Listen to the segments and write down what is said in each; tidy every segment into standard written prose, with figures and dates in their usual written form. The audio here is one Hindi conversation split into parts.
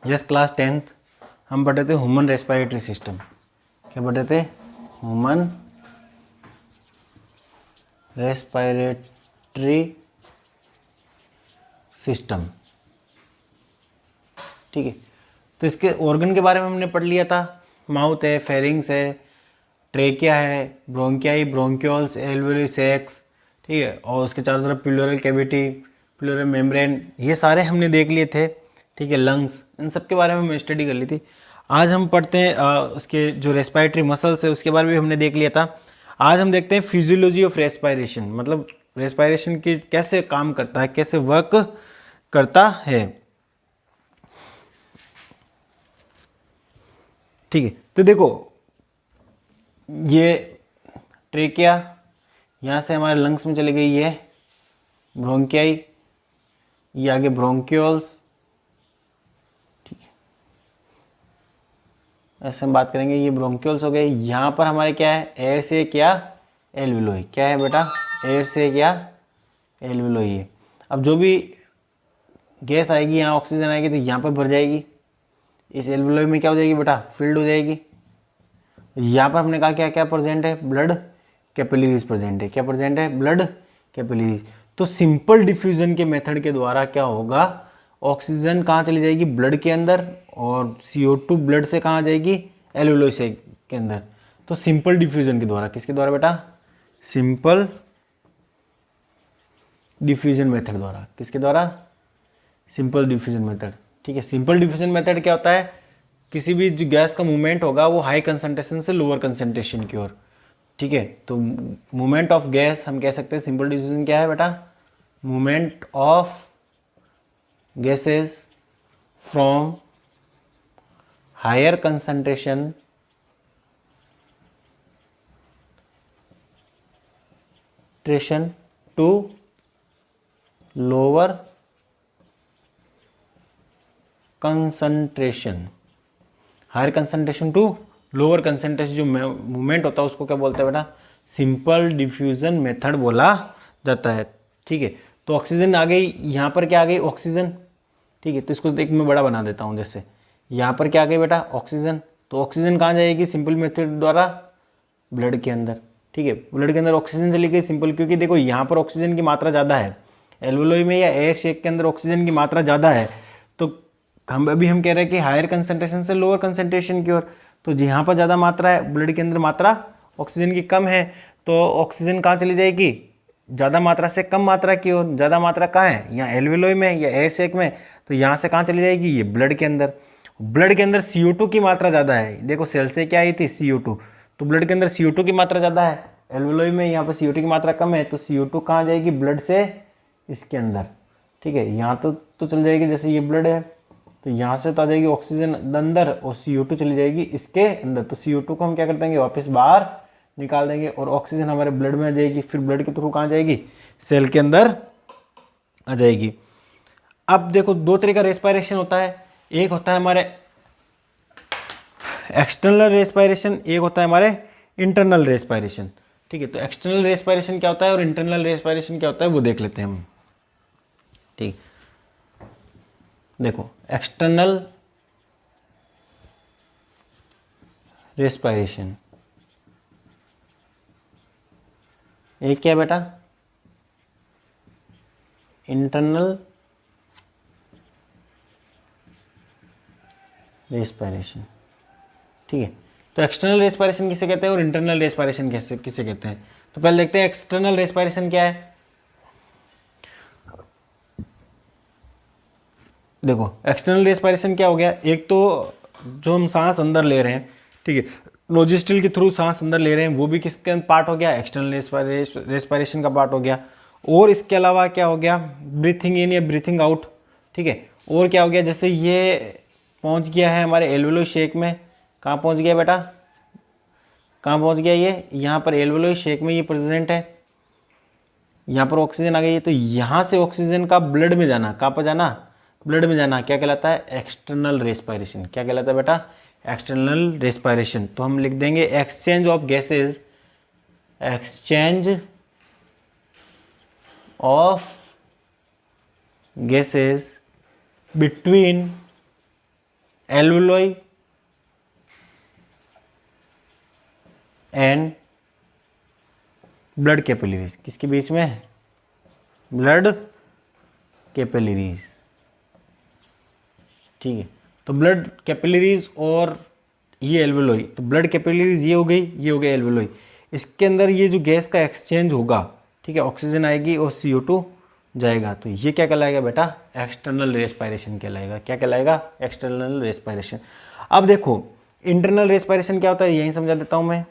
यस क्लास 10th हम पढ़े थे ह्यूमन रेस्पिरेटरी सिस्टम। क्या पढ़े थे? Human respiratory system. ठीक है, तो इसके ऑर्गन के बारे में हमने पढ़ लिया था। माउथ है, फेरिंग्स है, ट्रेकिया है, ब्रोंकियाई, ब्रोंक्यूल्स, एल्वेोली सैक्स, ठीक है, और उसके चारों तरफ प्लूरल कैविटी, प्लूरल मेम्ब्रेन, ये सारे हमने देख लिए थे। ठीक है, लंग्स, इन सब के बारे में हमने स्टडी कर ली थी। आज हम पढ़ते हैं उसके जो रेस्पिरेटरी मसल्स है उसके बारे में हमने देख लिया था। आज हम देखते हैं फिजियोलॉजी ऑफ रेस्पिरेशन, मतलब रेस्पिरेशन की कैसे काम करता है, कैसे वर्क करता है। ठीक है, तो देखो ये ट्रेकिया यहाँ से हमारे लंग्स में चली गई, ये ब्रोंकियाई, ये आगे ब्रोंक्यूल्स। ठीक है, ऐसे हम बात करेंगे, ये ब्रोंक्यूल्स हो गए। यहाँ पर हमारे क्या है, एयर से क्या एल्विलोई, क्या है बेटा, एयर से क्या एल्विलोई है। अब जो भी गैस आएगी यहाँ, ऑक्सीजन आएगी तो यहाँ पर भर जाएगी, इस एल्विलोई में क्या हो जाएगी बेटा, फिल्ड हो जाएगी। यहाँ पर हमने कहा क्या क्या प्रेजेंट है, ब्लड कैपिलरीज प्रेजेंट है। क्या प्रेजेंट है, ब्लड कैपिलरीज। तो सिंपल डिफ्यूजन के मेथड के द्वारा क्या होगा, ऑक्सीजन कहाँ चली जाएगी, ब्लड के अंदर, और CO2 ब्लड से कहाँ जाएगी, एल्वियोलाई से के अंदर। तो सिंपल डिफ्यूजन के द्वारा, किसके द्वारा बेटा, सिंपल डिफ्यूजन मेथड द्वारा, किसके द्वारा, सिंपल डिफ्यूजन मेथड। ठीक है, सिंपल डिफ्यूजन मेथड क्या होता है, किसी भी जो गैस का मूवमेंट होगा वो हाई कंसंट्रेशन से लोअर कंसंट्रेशन की ओर। ठीक है, तो मूवमेंट ऑफ गैस हम कह सकते हैं, सिंपल डिफ्यूजन क्या है बेटा, movement of gases from higher concentration to lower concentration, higher concentration to lower concentration, जो मूवमेंट होता है उसको क्या बोलते हैं बेटा, सिंपल डिफ्यूजन मेथड बोला जाता है। ठीक है, तो ऑक्सीजन आ गई, यहाँ पर क्या आ गई, ऑक्सीजन। ठीक है, तो इसको एक मैं बड़ा बना देता हूँ, जैसे यहाँ पर क्या आ गई बेटा, ऑक्सीजन। तो ऑक्सीजन कहाँ जाएगी, सिंपल मेथड द्वारा ब्लड के अंदर। ठीक है, ब्लड के अंदर ऑक्सीजन चली गई सिंपल, क्योंकि देखो यहाँ पर ऑक्सीजन की मात्रा ज़्यादा है, एल्वियोलाई में या एयर शेक के अंदर ऑक्सीजन की मात्रा ज़्यादा है। तो हम कह रहे हैं कि हायर कंसंट्रेशन से लोअर कंसंट्रेशन की ओर। तो यहाँ पर ज़्यादा मात्रा है, ब्लड के अंदर मात्रा ऑक्सीजन की कम है, तो ऑक्सीजन कहाँ चली जाएगी, ज़्यादा मात्रा से कम मात्रा की ओर। ज़्यादा मात्रा कहाँ है, यहाँ एल्वियोलाई में या एयर शेक में, तो यहाँ से कहाँ चली जाएगी, ये ब्लड के अंदर। ब्लड के अंदर CO2 की मात्रा ज़्यादा है, देखो सेल से क्या आई थी, CO2, तो ब्लड के अंदर CO2 की मात्रा ज़्यादा है, एल्वियोलाई में यहाँ पर CO2 की मात्रा कम है, तो CO2 कहाँ जाएगी, ब्लड से इसके अंदर। ठीक है, यहाँ तो चल जाएगी, जैसे ये ब्लड है तो यहाँ से तो आ जाएगी ऑक्सीजन अंदर, और CO2 चली जाएगी इसके अंदर। तो CO2 को हम क्या कर देंगे, वापस बाहर निकाल देंगे, और ऑक्सीजन हमारे ब्लड में आ जाएगी, फिर ब्लड के थ्रू कहाँ जाएगी, सेल के अंदर आ जाएगी। अब देखो दो तरह का रेस्पिरेशन होता है, एक होता है हमारे एक्सटर्नल रेस्पिरेशन, एक होता है हमारे इंटरनल रेस्पिरेशन। ठीक है, तो एक्सटर्नल रेस्पिरेशन क्या होता है और इंटरनल रेस्पिरेशन क्या होता है वो देख लेते हैं हम। ठीक, देखो एक्सटर्नल रेस्पिरेशन एक क्या है बेटा, इंटरनल रेस्पिरेशन। ठीक है, तो एक्सटर्नल रेस्पिरेशन किसे कहते हैं और इंटरनल रेस्पिरेशन किसे किसे कहते हैं। तो पहले देखते हैं एक्सटर्नल रेस्पिरेशन क्या है। देखो एक्सटर्नल रेस्पिरेशन क्या हो गया, एक तो जो हम सांस अंदर ले रहे हैं, ठीक है, नोजिस्ट्रिल के थ्रू सांस अंदर ले रहे हैं, वो भी किसके पार्ट हो गया, एक्सटर्नल रेस्पिरेशन का पार्ट हो गया। और इसके अलावा क्या हो गया, ब्रीथिंग इन या ब्रीथिंग आउट। ठीक है, और क्या हो गया, जैसे ये पहुंच गया है हमारे एल्वियोलाई शेक में, कहाँ पहुंच गया बेटा, कहाँ पहुंच गया ये, यहाँ पर एल्वियोलाई शेक में ये प्रेजेंट है, यहाँ पर ऑक्सीजन आ गई है, तो यहाँ से ऑक्सीजन का ब्लड में जाना, कहाँ पर जाना, ब्लड में जाना, क्या कहलाता है, एक्सटर्नल रेस्पिरेशन। क्या कहलाता है बेटा, एक्सटर्नल रेस्पिरेशन। तो हम लिख देंगे exchange of gases, exchange of gases between alveoli and blood capillaries, किसके बीच में? ब्लड कैपिलरीज, ठीक है। तो ब्लड कैपिलरीज और ये एल्वुलोई, तो ब्लड कैपिलरीज ये हो गई, ये हो गई एल्वुलोई। इसके अंदर ये जो गैस का एक्सचेंज होगा, ठीक है, ऑक्सीजन आएगी और CO2 जाएगा, तो ये क्या कहलाएगा बेटा? एक्सटर्नल रेस्पायरेशन कहलाएगा। क्या कहलाएगा? External respiration. अब देखो इंटरनल रेस्पायरेशन क्या होता है, यही समझा देता हूं मैं।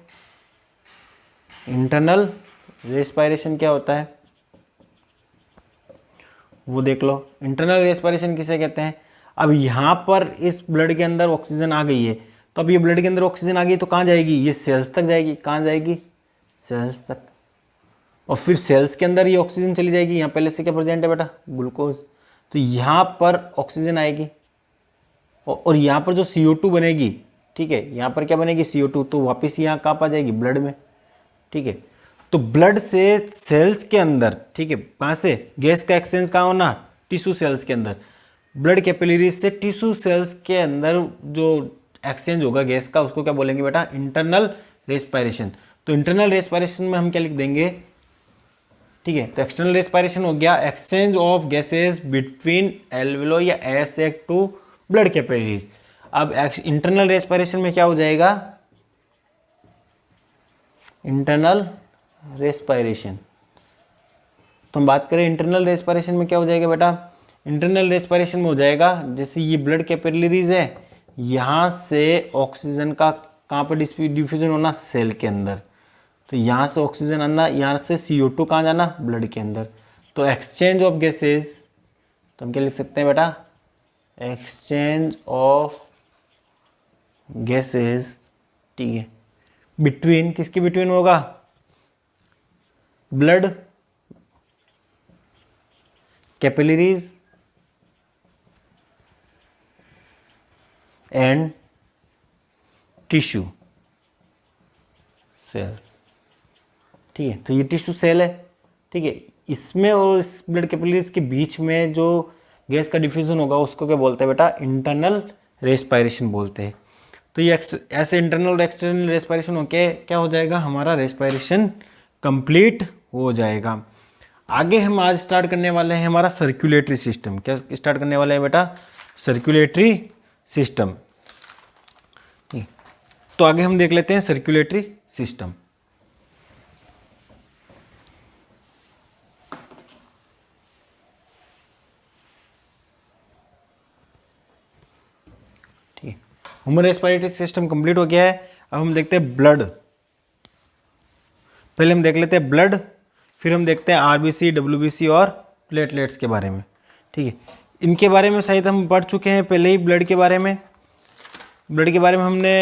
इंटरनल रेस्पायरेशन क्या होता है वो देख लो। इंटरनल रेस्पायरेशन किसे कहते हैं? अब यहाँ पर इस ब्लड के अंदर ऑक्सीजन आ गई है, तो अब ये ब्लड के अंदर ऑक्सीजन आ गई तो कहाँ जाएगी? ये सेल्स तक जाएगी। कहाँ जाएगी? सेल्स तक। और फिर सेल्स के अंदर ये ऑक्सीजन चली जाएगी। यहाँ पहले से क्या प्रेजेंट है बेटा? ग्लूकोज। तो यहाँ पर ऑक्सीजन आएगी और यहाँ पर जो CO2 बनेगी, ठीक है, यहाँ पर क्या बनेगी? CO2, तो वापस यहाँ कहाँ आ जाएगी? ब्लड में, ठीक है। तो ब्लड से सेल्स के अंदर, ठीक है, कहाँ से गैस का एक्सचेंज कहाँ होना? टिश्यू सेल्स के अंदर। ब्लड कैपिलरीज से टिश्यू सेल्स के अंदर जो एक्सचेंज होगा गैस का, उसको क्या बोलेंगे बेटा? Internal respiration. तो इंटरनल रेस्पायरेशन में हम क्या लिख देंगे? ठीक है, तो एक्सटर्नल रेस्पायरेशन हो गया exchange of gases between alveoli या air sac to blood capillaries. अब इंटरनल रेस्पायरेशन में क्या हो जाएगा? इंटरनल रेस्पायरेशन, तो हम बात करें इंटरनल रेस्पायरेशन में क्या हो जाएगा बेटा? इंटरनल रेस्पायरेशन में हो जाएगा जैसे ये ब्लड कैपिलरीज है, यहाँ से ऑक्सीजन का कहाँ पर डिफ्यूजन होना? सेल के अंदर। तो यहाँ से ऑक्सीजन आना, यहाँ से CO2 कहाँ जाना? ब्लड के अंदर। तो एक्सचेंज ऑफ गैसेज, तो हम क्या लिख सकते हैं बेटा? एक्सचेंज ऑफ गैसेज, ठीक है, बिटवीन, किसके बिटवीन होगा? Blood capillaries and tissue cells, ठीक है। तो ये टिश्यू सेल है, ठीक है, इसमें और इस ब्लड कैपिलरीज के बीच में जो गैस का डिफ्यूजन होगा उसको क्या बोलते हैं बेटा? इंटरनल रेस्पायरेशन बोलते हैं। तो ये ऐसे इंटरनल और एक्सटर्नल रेस्पायरेशन होके क्या हो जाएगा? हमारा रेस्पायरेशन कंप्लीट हो जाएगा। आगे हम आज स्टार्ट करने वाले हैं हमारा सर्कुलेटरी सिस्टम। क्या स्टार्ट करने वाले हैं बेटा? Circulatory system. तो आगे हम देख लेते हैं सर्कुलेटरी सिस्टम। ठीक, ह्यूमन रेस्पिरेटरी सिस्टम कंप्लीट हो गया है। अब हम देखते हैं ब्लड। पहले हम देख लेते हैं ब्लड, फिर हम देखते हैं RBC, WBC और प्लेटलेट्स के बारे में, ठीक है। इनके बारे में शायद हम पढ़ चुके हैं पहले ही। ब्लड के बारे में हमने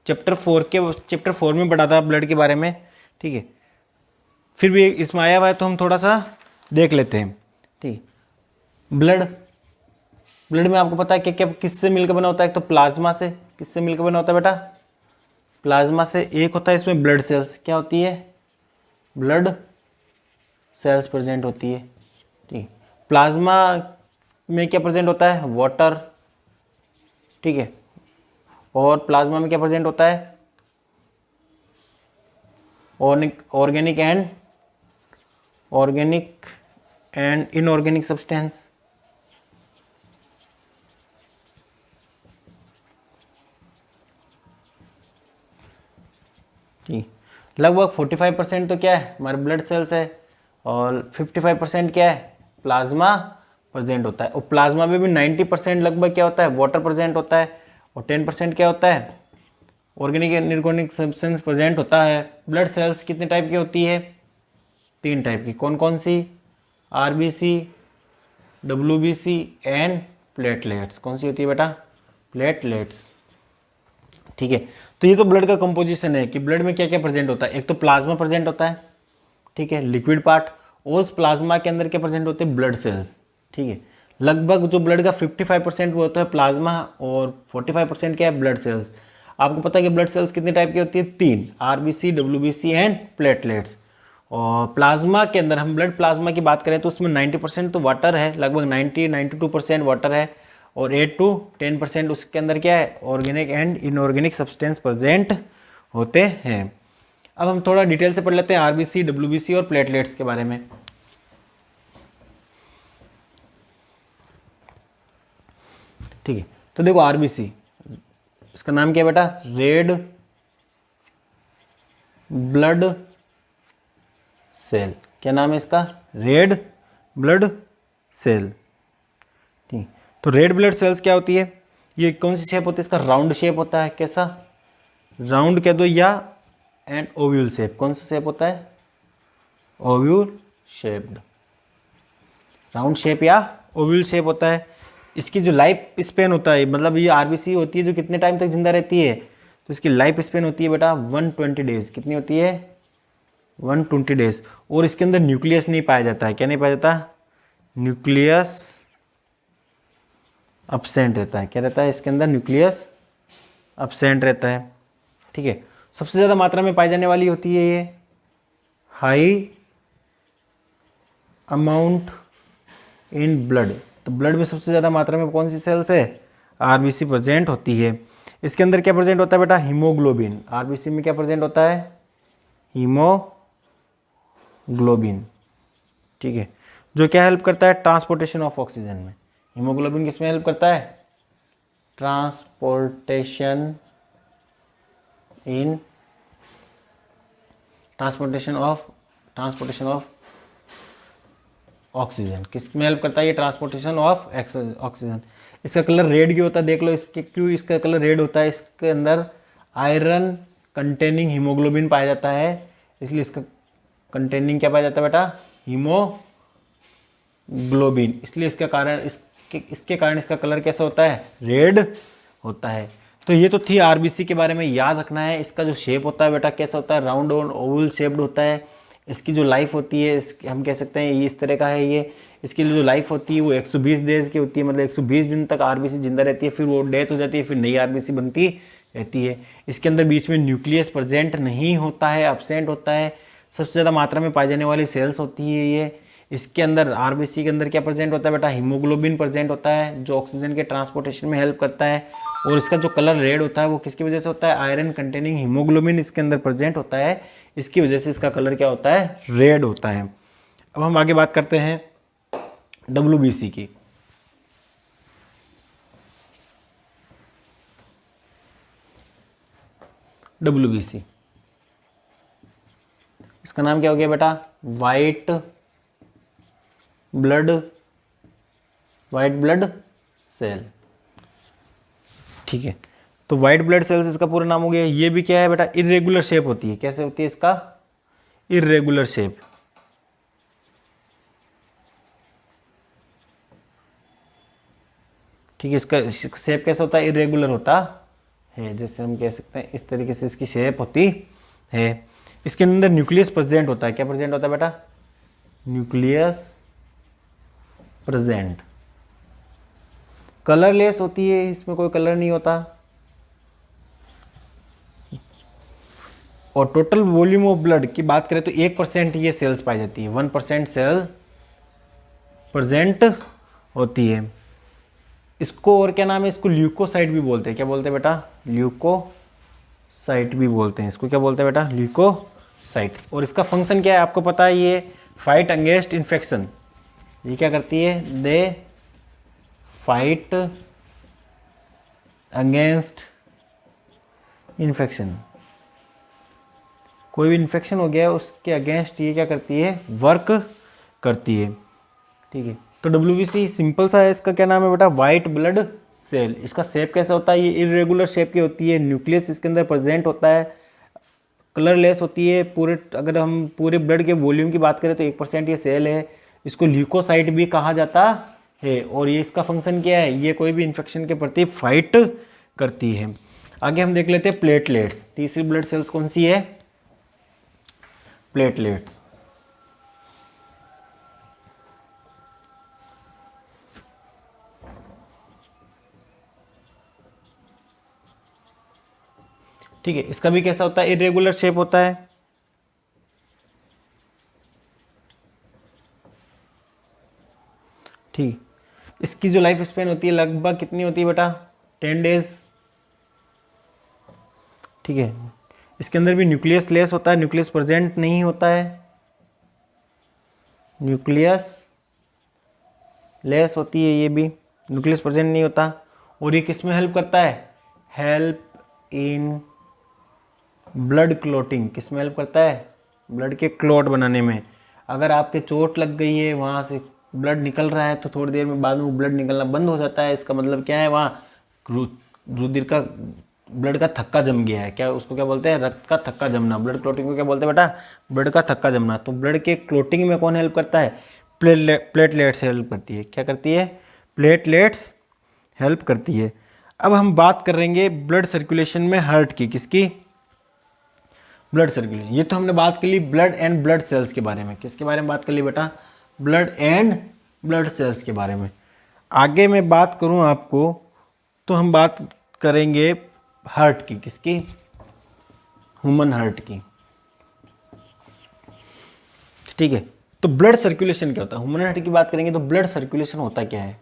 चैप्टर 4 में पढ़ा था ब्लड के बारे में, ठीक है। फिर भी इसमें आया हुआ है तो हम थोड़ा सा देख लेते हैं, ठीक। ब्लड में आपको पता है क्या क्या किससे मिलकर बना होता है? एक तो प्लाज्मा से। किससे मिलकर बना होता है बेटा? प्लाज्मा से। एक होता है इसमें ब्लड सेल्स। क्या होती है? ब्लड सेल्स प्रेजेंट होती है, ठीक। प्लाज्मा में क्या प्रेजेंट होता है? वाटर, ठीक है। और प्लाज्मा में क्या प्रेजेंट होता है? ऑर्गेनिक एंड इनऑर्गेनिक सब्सटेंस, ठीक। लगभग 45% तो क्या है? हमारे ब्लड सेल्स है और 55% क्या है? प्लाज्मा प्रेजेंट होता है। और प्लाज्मा में भी 90% लगभग क्या होता है? वाटर प्रेजेंट होता है। और 10% क्या होता है? Organic and inorganic substance present होता है। ब्लड सेल्स कितने टाइप की होती है? 3 टाइप की। कौन कौन सी? RBC, WBC and platelets. कौन सी होती है बेटा? प्लेटलेट्स, ठीक है। तो ये तो ब्लड का कंपोजिशन है कि ब्लड में क्या क्या प्रेजेंट होता है। एक तो प्लाज्मा प्रेजेंट होता है, ठीक है, लिक्विड पार्ट। और उस प्लाज्मा के अंदर क्या प्रेजेंट होते हैं? ब्लड सेल्स, ठीक है। लगभग जो ब्लड का 55% वो होता है प्लाज्मा और 45% क्या है? Blood cells. आपको पता है कि ब्लड सेल्स कितने टाइप की होती है? 3, RBC, WBC एंड प्लेटलेट्स। और प्लाज्मा के अंदर हम ब्लड प्लाज्मा की बात करें तो उसमें 90% तो वाटर है, लगभग 92% वाटर है। और 8 to 10% उसके अंदर क्या है, organic and inorganic substance present होते हैं। अब हम थोड़ा डिटेल से पढ़ लेते हैं आरबीसी, डब्ल्यूबीसी और प्लेटलेट्स के बारे में। ठीक है, तो देखो आरबीसी, इसका नाम क्या है बेटा, रेड ब्लड सेल। क्या नाम है इसका, रेड ब्लड सेल। ठीक, तो रेड ब्लड सेल्स क्या होती है, ये कौन सी शेप होती है, इसका राउंड शेप होता है, कैसा, राउंड कह दो या एंड ओव्यूल शेप। कौन सा शेप होता है, ओव्यूल शेप्ड, राउंड शेप या ओव्यूल शेप होता है। इसकी जो लाइफ स्पेन होता है, मतलब ये आरबीसी होती है जो कितने टाइम तक जिंदा रहती है, तो इसकी लाइफ स्पेन होती है बेटा 120 डेज। कितनी होती है, 120 डेज। और इसके अंदर न्यूक्लियस नहीं पाया जाता है। क्या नहीं पाया जाता, न्यूक्लियस अब्सेंट रहता है। क्या रहता है इसके अंदर, न्यूक्लियस अब्सेंट रहता है। ठीक है, सबसे ज़्यादा मात्रा में पाई जाने वाली होती है ये हाई अमाउंट इन ब्लड। तो ब्लड में सबसे ज़्यादा मात्रा में कौन सी सेल्स है, आरबीसी प्रेजेंट होती है। इसके अंदर क्या प्रेजेंट होता है बेटा, हीमोग्लोबिन। आरबीसी में क्या प्रेजेंट होता है, हीमोग्लोबिन। ठीक है, जो क्या हेल्प करता है, ट्रांसपोर्टेशन ऑफ ऑक्सीजन में। हीमोग्लोबिन किस में हेल्प करता है, ट्रांसपोर्टेशन ऑफ ऑक्सीजन। किस में हेल्प करता है ये, ट्रांसपोर्टेशन ऑफ ऑक्सीजन। इसका कलर रेड क्यों होता है, देख लो इसके क्यों इसका कलर रेड होता है। इसके अंदर आयरन कंटेनिंग हीमोग्लोबिन पाया जाता है, इसलिए इसका कंटेनिंग क्या पाया जाता है बेटा, हीमोग्लोबिन। इसलिए इसका कारण इसके कारण इसका कलर कैसा होता है, रेड होता है। तो ये तो थी आरबीसी के बारे में, याद रखना है। इसका जो शेप होता है बेटा कैसा होता है, राउंड और ओवल शेप्ड होता है। इसकी जो लाइफ होती है हम कह सकते हैं ये इस तरह का है ये। इसकी जो लाइफ होती है वो 120 डेज की होती है, मतलब 120 दिन तक आरबीसी जिंदा रहती है, फिर वो डेथ हो जाती है, फिर नई आरबीसी बनती रहती है। इसके अंदर बीच में न्यूक्लियस प्रेजेंट नहीं होता है, अब्सेंट होता है। सबसे ज़्यादा मात्रा में पाई जाने वाली सेल्स होती है ये। इसके अंदर आरबीसी के अंदर क्या प्रेजेंट होता है बेटा, हीमोग्लोबिन प्रेजेंट होता है जो ऑक्सीजन के ट्रांसपोर्टेशन में हेल्प करता है। और इसका जो कलर रेड होता है वो किसकी वजह से होता है, आयरन कंटेनिंग हीमोग्लोबिन इसके अंदर प्रेजेंट होता है, इसकी वजह से इसका कलर क्या होता है, रेड होता है। अब हम आगे बात करते हैं डब्ल्यूबीसी की। डब्ल्यूबीसी, इसका नाम क्या हो गया बेटा, वाइट ब्लड सेल। ठीक है, तो वाइट ब्लड सेल्स इसका पूरा नाम हो गया। ये भी क्या है बेटा, इरेगुलर शेप होती है। कैसे होती है इसका, इरेगुलर शेप। ठीक है, इसका शेप कैसा होता है, इरेगुलर होता है। जैसे हम कह सकते हैं इस तरीके से इसकी शेप होती है। इसके अंदर न्यूक्लियस प्रेजेंट होता है। क्या प्रेजेंट होता है बेटा, न्यूक्लियस प्रेजेंट। कलरलेस होती है, इसमें कोई कलर नहीं होता। और टोटल वॉल्यूम ऑफ ब्लड की बात करें तो 1% ये सेल्स पाई जाती है, 1% सेल प्रेजेंट होती है। इसको और क्या नाम है, इसको ल्यूकोसाइट भी बोलते हैं। क्या बोलते हैं बेटा, ल्यूकोसाइट भी बोलते हैं इसको। क्या बोलते हैं बेटा, ल्यूकोसाइट। और इसका फंक्शन क्या है आपको पता है, ये फाइट अगेंस्ट इन्फेक्शन। ये क्या करती है, दे फाइट अगेंस्ट इन्फेक्शन। कोई भी इन्फेक्शन हो गया है उसके अगेंस्ट ये क्या करती है, वर्क करती है। ठीक है, तो डब्ल्यूबीसी सिंपल सा है। इसका क्या नाम है बेटा, वाइट ब्लड सेल। इसका शेप कैसा होता है, ये इरेगुलर शेप की होती है। न्यूक्लियस इसके अंदर प्रेजेंट होता है, कलरलेस होती है। पूरे अगर हम पूरे ब्लड के वॉल्यूम की बात करें तो 1% ये सेल है। इसको ल्यूकोसाइट भी कहा जाता है। और ये इसका फंक्शन क्या है, ये कोई भी इन्फेक्शन के प्रति फाइट करती है। आगे हम देख लेते हैं प्लेटलेट्स। तीसरी ब्लड सेल्स कौन सी है, प्लेटलेट्स। ठीक है, इसका भी कैसा होता है, इरेगुलर शेप होता है। ठीक, इसकी जो लाइफ स्पेन होती है लगभग कितनी होती है बेटा, 10 डेज। ठीक है, इसके अंदर भी न्यूक्लियस लेस होता है, न्यूक्लियस प्रेजेंट नहीं होता है, न्यूक्लियस लेस होती है ये भी, न्यूक्लियस प्रेजेंट नहीं होता। और ये किस में हेल्प करता है, हेल्प इन ब्लड क्लॉटिंग। किस में हेल्प करता है, ब्लड के क्लॉट बनाने में। अगर आपके चोट लग गई है, वहाँ से ब्लड निकल रहा है, तो थोड़ी देर में बाद में वो ब्लड निकलना बंद हो जाता है। इसका मतलब क्या है, वहाँ रुधिर का, ब्लड का थक्का जम गया है। क्या उसको क्या बोलते हैं, रक्त का थक्का जमना। ब्लड क्लॉटिंग को क्या बोलते हैं बेटा, ब्लड का थक्का जमना। तो ब्लड के क्लॉटिंग में कौन हेल्प करता है, प्लेटलेट्स हेल्प करती है। क्या करती है, प्लेटलेट्स हेल्प करती है। अब हम बात करेंगे ब्लड सर्कुलेशन में हार्ट की, किसकी, ब्लड सर्कुलेशन। ये तो हमने बात कर ली ब्लड एंड ब्लड सेल्स के बारे में। किसके बारे में बात कर ली बेटा, ब्लड एंड ब्लड सेल्स के बारे में। आगे मैं बात करूं आपको, तो हम बात करेंगे हार्ट की, किसकी, ह्यूमन हार्ट की। ठीक है, तो ब्लड सर्कुलेशन क्या होता है, ह्यूमन हार्ट की बात करेंगे तो ब्लड सर्कुलेशन होता क्या है।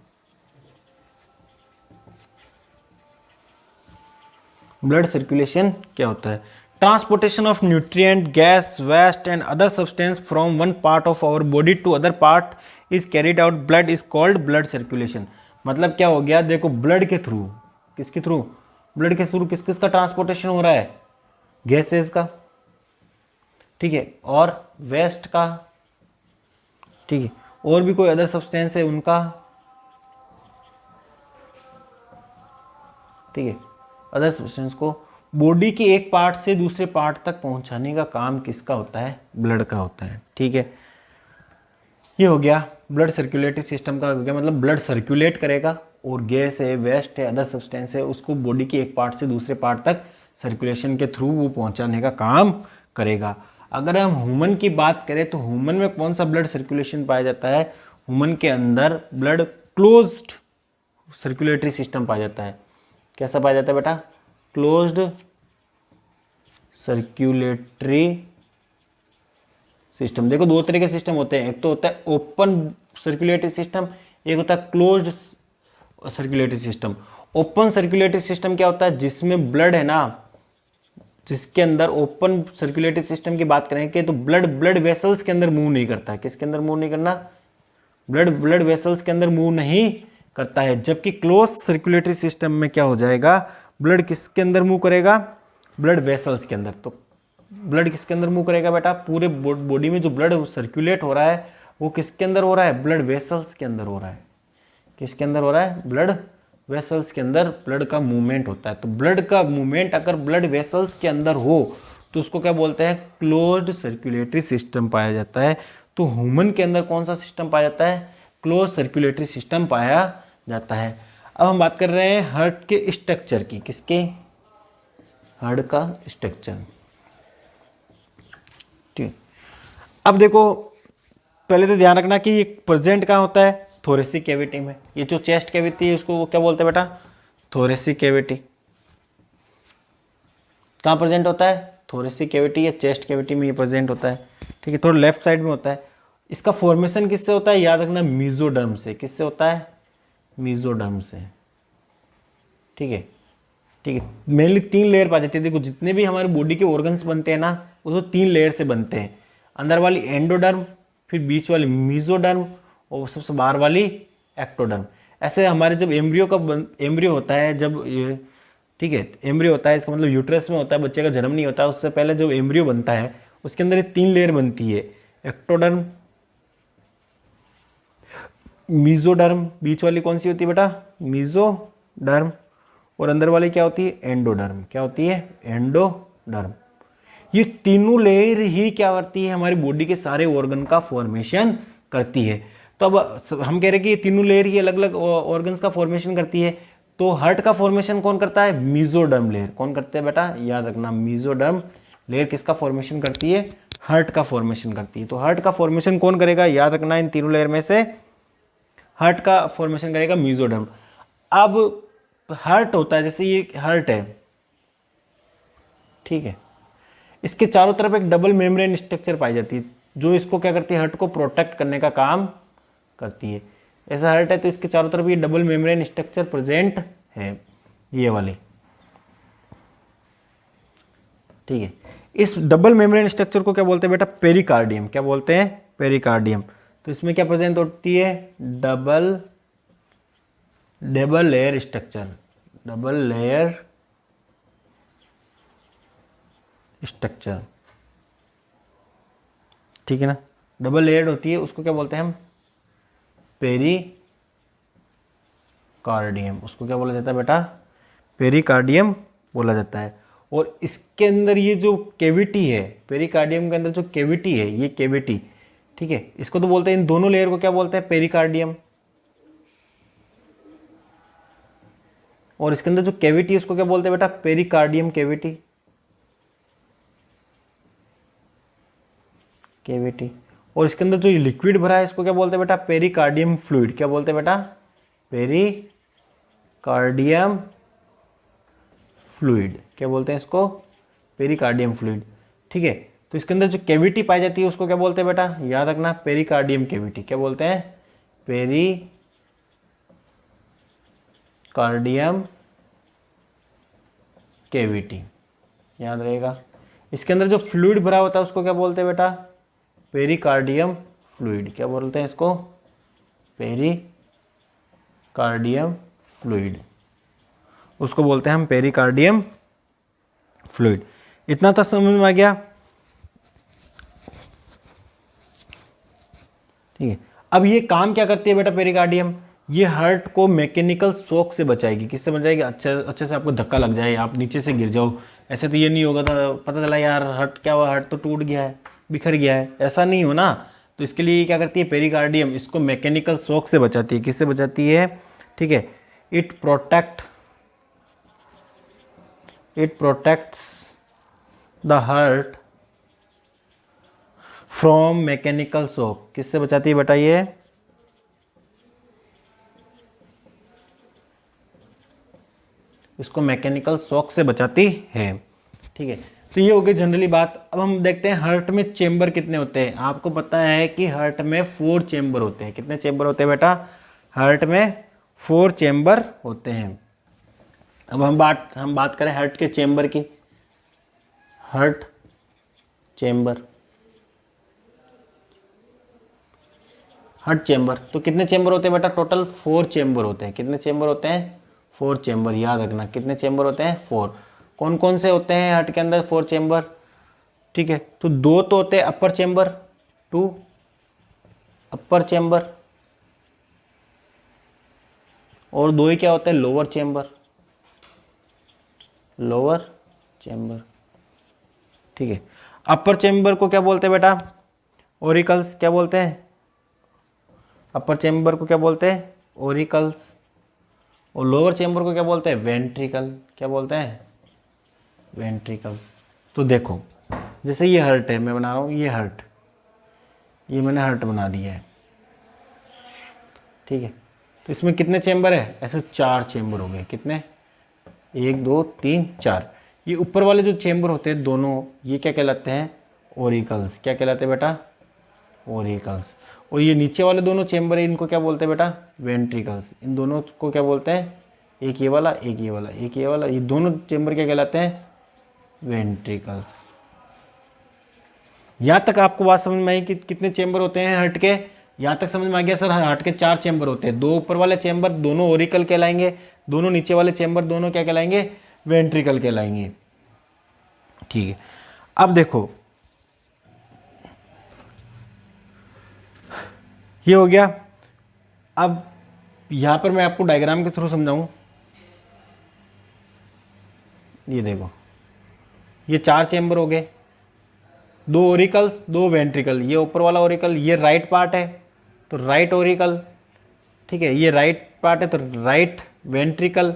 ब्लड सर्कुलेशन क्या होता है, transportation of nutrient, gas, waste and other substance from one part of our body to other part is carried out blood is called blood circulation. मतलब क्या हो गया, देखो ब्लड के थ्रू, किसके थ्रू, ब्लड के थ्रू किस किस का ट्रांसपोर्टेशन हो रहा है, गैसेस का, ठीक है, और वेस्ट का, ठीक है, और भी कोई अदर सब्सटेंस है उनका, ठीक है, अदर सब्सटेंस को बॉडी के एक पार्ट से दूसरे पार्ट तक पहुंचाने का काम किसका होता है, ब्लड का होता है। ठीक है, ये हो गया ब्लड सर्कुलेटरी सिस्टम का हो गया, मतलब ब्लड सर्कुलेट करेगा और गैस है, वेस्ट है, अदर सब्सटेंस है, उसको बॉडी के एक पार्ट से दूसरे पार्ट तक सर्कुलेशन के थ्रू वो पहुंचाने का काम करेगा। अगर हम ह्यूमन की बात करें तो ह्यूमन में कौन सा ब्लड सर्कुलेशन पाया जाता है, ह्यूमन के अंदर ब्लड क्लोज्ड सर्कुलेटरी सिस्टम पाया जाता है। कैसा पाया जाता है बेटा, क्लोज्ड सर्कुलेटरी सिस्टम। देखो दो तरह के सिस्टम होते हैं, एक तो होता है ओपन सर्कुलेटरी सिस्टम, एक होता है closed circulatory system. Open circulatory system क्या होता है, जिसमें ब्लड है ना, जिसके अंदर ओपन सर्कुलेटरी सिस्टम की बात करेंगे तो ब्लड वेसल्स के अंदर मूव नहीं करता है। किसके अंदर मूव नहीं करना, ब्लड वेसल्स के अंदर मूव नहीं करता है। जबकि क्लोज सर्कुलेटरी सिस्टम में क्या हो जाएगा, ब्लड किसके अंदर मूव करेगा, ब्लड वेसल्स के अंदर। तो ब्लड किसके अंदर मूव करेगा बेटा, पूरे बॉडी में जो ब्लड सर्कुलेट हो रहा है वो किसके अंदर हो रहा है, ब्लड वेसल्स के अंदर हो रहा है। किसके अंदर हो रहा है, ब्लड वेसल्स के अंदर ब्लड का मूवमेंट होता है। तो ब्लड का मूवमेंट अगर ब्लड वेसल्स के अंदर हो तो उसको क्या बोलते हैं, क्लोज्ड सर्कुलेटरी सिस्टम पाया जाता है। तो ह्यूमन के अंदर कौन सा सिस्टम पाया जाता है, क्लोज सर्कुलेटरी सिस्टम पाया जाता है। अब हम बात कर रहे हैं हार्ट के स्ट्रक्चर की, किसके, हार्ट का स्ट्रक्चर। ठीक, अब देखो पहले तो ध्यान रखना कि ये प्रेजेंट कहाँ होता है, थोरेसिक कैविटी में। ये जो चेस्ट कैविटी है उसको क्या बोलते हैं बेटा, थोरेसिक कैविटी। कहाँ प्रेजेंट होता है, थोरेसिक कैविटी या चेस्ट कैविटी में ये प्रेजेंट होता है। ठीक है, थोड़ा लेफ्ट साइड में होता है। इसका फॉर्मेशन किससे होता है, याद रखना मीजोडर्म से। किससे होता है, मीजोडर्म से। ठीक है, ठीक है, मेनली 3 लेयर पाई जाती है। देखो जितने भी हमारे बॉडी के ऑर्गन्स बनते हैं ना वो 3 लेयर से बनते हैं। अंदर वाली एंडोडर्म, फिर बीच वाली मीजोडर्म और सबसे बाहर वाली एक्टोडर्म। ऐसे हमारे जब एम्ब्रियो होता है, जब ये, ठीक है, एम्ब्रियो होता है, इसका मतलब यूट्रस में होता है, बच्चे का जन्म नहीं होता, उससे पहले जब एम्ब्रियो बनता है उसके अंदर ये 3 लेयर बनती है, एक्टोडर्म, मीजोडर्म, बीच वाली कौन सी होती है बेटा, मीजोडर्म, और अंदर वाली क्या होती है, एंडोडर्म। क्या होती है, एंडोडर्म। ये तीनों लेयर ही क्या करती है, हमारी बॉडी के सारे ऑर्गन का फॉर्मेशन करती है। तो अब हम कह रहे हैं कि ये तीनों लेयर ही अलग अलग ऑर्गन्स का फॉर्मेशन करती है। तो हार्ट का फॉर्मेशन कौन करता है, मीजोडर्म लेयर। कौन करते हैं बेटा, याद रखना, मीजोडर्म लेयर किसका फॉर्मेशन करती है, हार्ट का फॉर्मेशन करती है। तो हार्ट का फॉर्मेशन कौन करेगा, याद रखना, इन तीनों लेयर में से हार्ट का फॉर्मेशन करेगा मीजोडर्म। अब हार्ट होता है, जैसे ये हार्ट है, ठीक है, इसके चारों तरफ एक डबल मेम्ब्रेन स्ट्रक्चर पाई जाती है जो इसको क्या करती है, हार्ट को प्रोटेक्ट करने का काम करती है। ऐसा हार्ट है तो इसके चारों तरफ ये डबल मेम्ब्रेन स्ट्रक्चर प्रेजेंट है, ये वाली, ठीक है। इस डबल मेम्ब्रेन स्ट्रक्चर को क्या बोलते हैं बेटा? पेरिकार्डियम। क्या बोलते हैं? पेरिकार्डियम। तो इसमें क्या प्रेजेंट होती है? Double layer structure, double layer structure, ठीक है ना, डबल लेयर्ड होती है, उसको क्या बोलते हैं हम? पेरिकार्डियम। उसको क्या बोला जाता है बेटा? पेरिकार्डियम बोला जाता है। और इसके अंदर ये जो कैविटी है, पेरिकार्डियम के अंदर जो कैविटी है, ये कैविटी, ठीक है, इसको तो बोलते हैं, इन दोनों लेयर को क्या बोलते हैं? पेरिकार्डियम। और इसके अंदर जो कैविटी है उसको क्या बोलते हैं बेटा? Pericardium cavity, cavity. और इसके अंदर जो लिक्विड भरा है इसको क्या बोलते हैं बेटा? Pericardium fluid. क्या बोलते हैं बेटा? Pericardium fluid. क्या बोलते हैं इसको? पेरिकार्डियम फ्लूइड, ठीक है। तो इसके अंदर जो कैविटी पाई जाती है उसको क्या बोलते हैं बेटा? याद रखना, पेरिकार्डियम कैविटी। क्या बोलते हैं? पेरिकार्डियम कैविटी, याद रहेगा। इसके अंदर जो फ्लूइड भरा होता है उसको क्या बोलते हैं बेटा? Pericardium fluid. क्या बोलते हैं इसको? पेरिकार्डियम फ्लूइड, उसको बोलते हैं हम पेरिकार्डियम फ्लूइड। इतना तक समझ में आ गया? ठीक है। अब ये काम क्या करती है बेटा पेरिकार्डियम? ये हार्ट को मैकेनिकल शॉक से बचाएगी। किससे बचाएगी? अच्छे से आपको धक्का लग जाए, आप नीचे से गिर जाओ, ऐसे तो ये नहीं होगा था, पता चला यार हार्ट क्या हुआ, हार्ट तो टूट गया है, बिखर गया है, ऐसा नहीं हो ना। तो इसके लिए क्या करती है पेरिकार्डियम? इसको मैकेनिकल शॉक से बचाती है। किससे बचाती है? ठीक है, it protects the heart from mechanical shock. किससे बचाती है बेटा? ये इसको मैकेनिकल शॉक से बचाती है, ठीक है। तो ये हो गई जनरली बात। अब हम देखते हैं हार्ट में चेंबर कितने होते हैं। आपको पता है कि हार्ट में 4 चेंबर होते हैं। कितने चेंबर होते हैं बेटा? हार्ट में 4 चेंबर होते हैं। अब हम बात करें हार्ट के चेंबर की। हार्ट चेंबर तो कितने चेंबर होते हैं बेटा? टोटल 4 चेंबर होते हैं। कितने चेंबर होते हैं? 4 चेंबर। याद रखना कितने चेंबर होते हैं? 4। कौन कौन से होते हैं हार्ट के अंदर 4 चेंबर? ठीक है, तो 2 तो होते हैं अपर चेंबर, 2 अपर चेंबर, और 2 ही क्या होते हैं? लोअर चेंबर, ठीक है। अपर चेंबर को क्या बोलते हैं बेटा? ओरिकल्स। क्या बोलते हैं? अपर चेंबर को क्या बोलते हैं? ओरिकल्स। और लोअर चेंबर को क्या बोलते हैं? वेंट्रिकल। क्या बोलते हैं? वेंट्रिकल्स। तो देखो, जैसे ये हार्ट है, मैं बना रहा हूँ ये हार्ट, ये मैंने हार्ट बना दिया है, ठीक है। तो इसमें कितने चेंबर है? ऐसे 4 चेंबर हो गए। कितने? 1 2 3 4। ये ऊपर वाले जो चेंबर होते हैं दोनों, ये क्या कहलाते हैं? ओरिकल्स। क्या कहलाते हैं बेटा? ओरिकल्स। और ये नीचे वाले दोनों चेंबर है, इनको क्या बोलते हैं बेटा? वेंट्रिकल्स। इन दोनों को क्या बोलते हैं? एक ये वाला, एक ये वाला, एक ये वाला, ये दोनों चेंबर क्या कहलाते हैं? वेंट्रिकल्स। यहाँ तक आपको बात समझ में आई कि कितने चेंबर होते हैं हार्ट के? यहाँ तक समझ में आ गया सर, हार्ट के 4 चेंबर होते हैं। 2 ऊपर वाले चेंबर दोनों ओरिकल कहलाएंगे, दोनों नीचे वाले चेंबर दोनों क्या कहलाएंगे? वेंट्रिकल कहलाएंगे, ठीक है। अब देखो, ये हो गया। अब यहाँ पर मैं आपको डायग्राम के थ्रू समझाऊं। ये देखो, ये 4 चेंबर हो गए, 2 ओरिकल्स 2 वेंट्रिकल। ये ऊपर वाला ओरिकल, ये राइट पार्ट है तो राइट ओरिकल, ठीक है। ये राइट पार्ट है तो राइट वेंट्रिकल,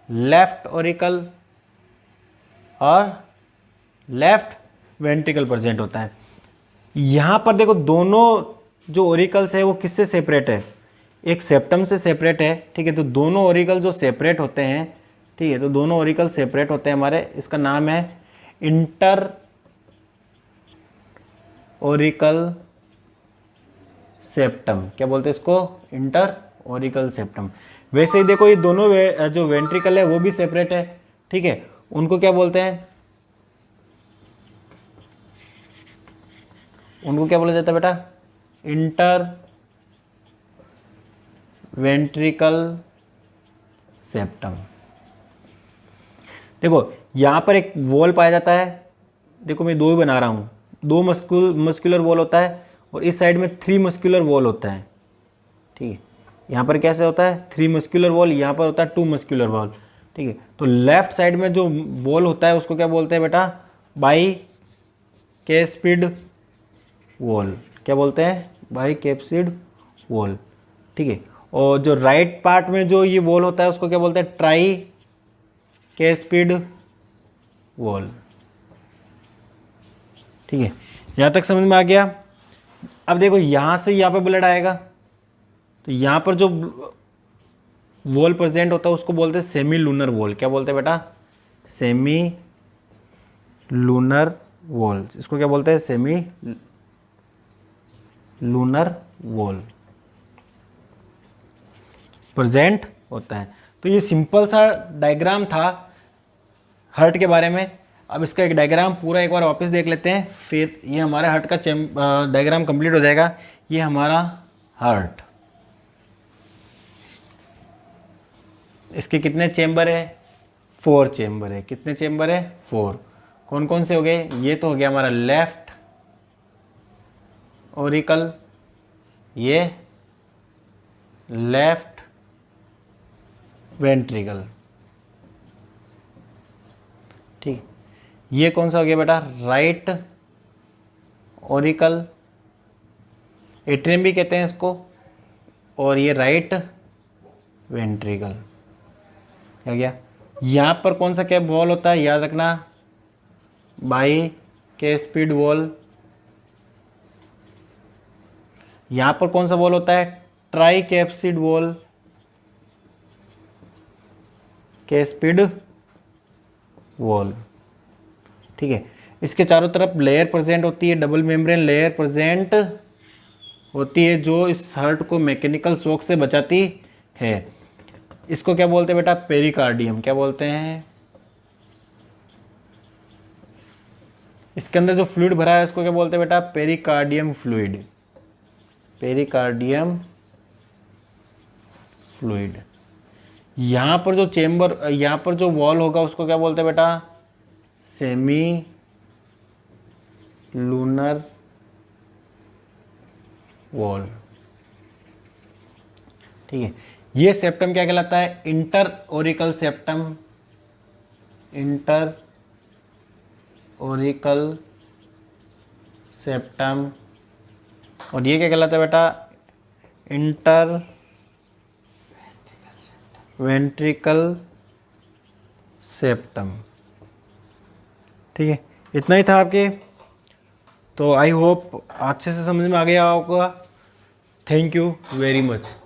लेफ्ट ओरिकल और लेफ्ट वेंट्रिकल प्रेजेंट होता है। यहाँ पर देखो, दोनों जो ओरिकल्स है वो किससे सेपरेट है? एक सेप्टम से सेपरेट है, ठीक है। तो दोनों ओरिकल जो सेपरेट होते हैं, ठीक है, तो दोनों ओरिकल सेपरेट होते हैं हमारे, इसका नाम है इंटर ओरिकल सेप्टम, क्या बोलते हैं इसको, इंटर ओरिकल सेप्टम। वैसे ही देखो ये दोनों जो वेंट्रिकल है वो भी सेपरेट है, ठीक है, उनको क्या बोलते हैं, उनको क्या बोला जाता है बेटा, इंटर वेंट्रिकल सेप्टम। देखो यहाँ पर एक वॉल पाया जाता है, देखो मैं दो ही बना रहा हूँ, दो मस्कुलर वॉल होता है और इस साइड में 3 मस्कुलर वॉल होता है, ठीक है। यहाँ पर कैसे होता है, 3 मस्कुलर वॉल, यहाँ पर होता है 2 मस्कुलर वॉल, ठीक है। तो लेफ्ट साइड में जो वॉल होता है उसको क्या बोलते हैं बेटा, बाई कैप्सिड वॉल, क्या बोलते हैं, बाई कैप्सिड वॉल, ठीक है। और जो राइट पार्ट में जो ये वॉल होता है उसको क्या बोलते हैं, ट्राई कैस्पिड वॉल, ठीक है। यहाँ तक समझ में आ गया। अब देखो यहाँ से यहाँ पे ब्लड आएगा, तो यहाँ पर जो वॉल प्रेजेंट होता है उसको बोलते हैं सेमी लूनर वॉल, क्या बोलते हैं बेटा, सेमी लूनर वॉल, इसको क्या बोलते हैं, सेमी लूनर वॉल प्रेजेंट होता है। तो ये सिंपल सा डायग्राम था हार्ट के बारे में। अब इसका एक डायग्राम पूरा एक बार वापस देख लेते हैं, फिर ये हमारा हार्ट का डायग्राम कंप्लीट हो जाएगा। ये हमारा हार्ट, इसके कितने चेंबर है, 4 चेंबर है, कितने चेंबर है, 4। कौन कौन से हो गए, ये तो हो गया हमारा लेफ्ट ओरिकल, ये लेफ्ट वेंट्रिकल, ठीक। ये कौन सा हो गया बेटा, राइट ओरिकल, एट्रियम भी कहते हैं इसको, और ये राइट वेंट्रिकल। क्या गया, यहाँ पर कौन सा क्या वॉल होता है, याद रखना, बाई कैस्पिड वॉल। यहाँ पर कौन सा वॉल होता है, try capsid wall, capsid wall, ठीक है। इसके चारों तरफ लेयर प्रेजेंट होती है, डबल मेम्ब्रेन लेयर प्रेजेंट होती है जो इस हार्ट को मैकेनिकल शॉक से बचाती है। इसको क्या बोलते हैं बेटा, पेरिकार्डियम, क्या बोलते हैं, इसके अंदर जो फ्लूइड भरा है इसको क्या बोलते हैं बेटा, पेरिकार्डियम फ्लूइड, पेरिकार्डियम फ्लूइड। यहाँ पर जो चेंबर, यहाँ पर जो वॉल होगा उसको क्या बोलते हैं बेटा, सेमी लूनर वॉल, ठीक है। ये सेप्टम क्या कहलाता है, inter Oracle septum, inter Oracle septum. और ये क्या कहलाता है बेटा, इंटर वेंट्रिकल सेप्टम, ठीक है। इतना ही था आपके, तो आई होप अच्छे से समझ में आ गया होगा। Thank you very much.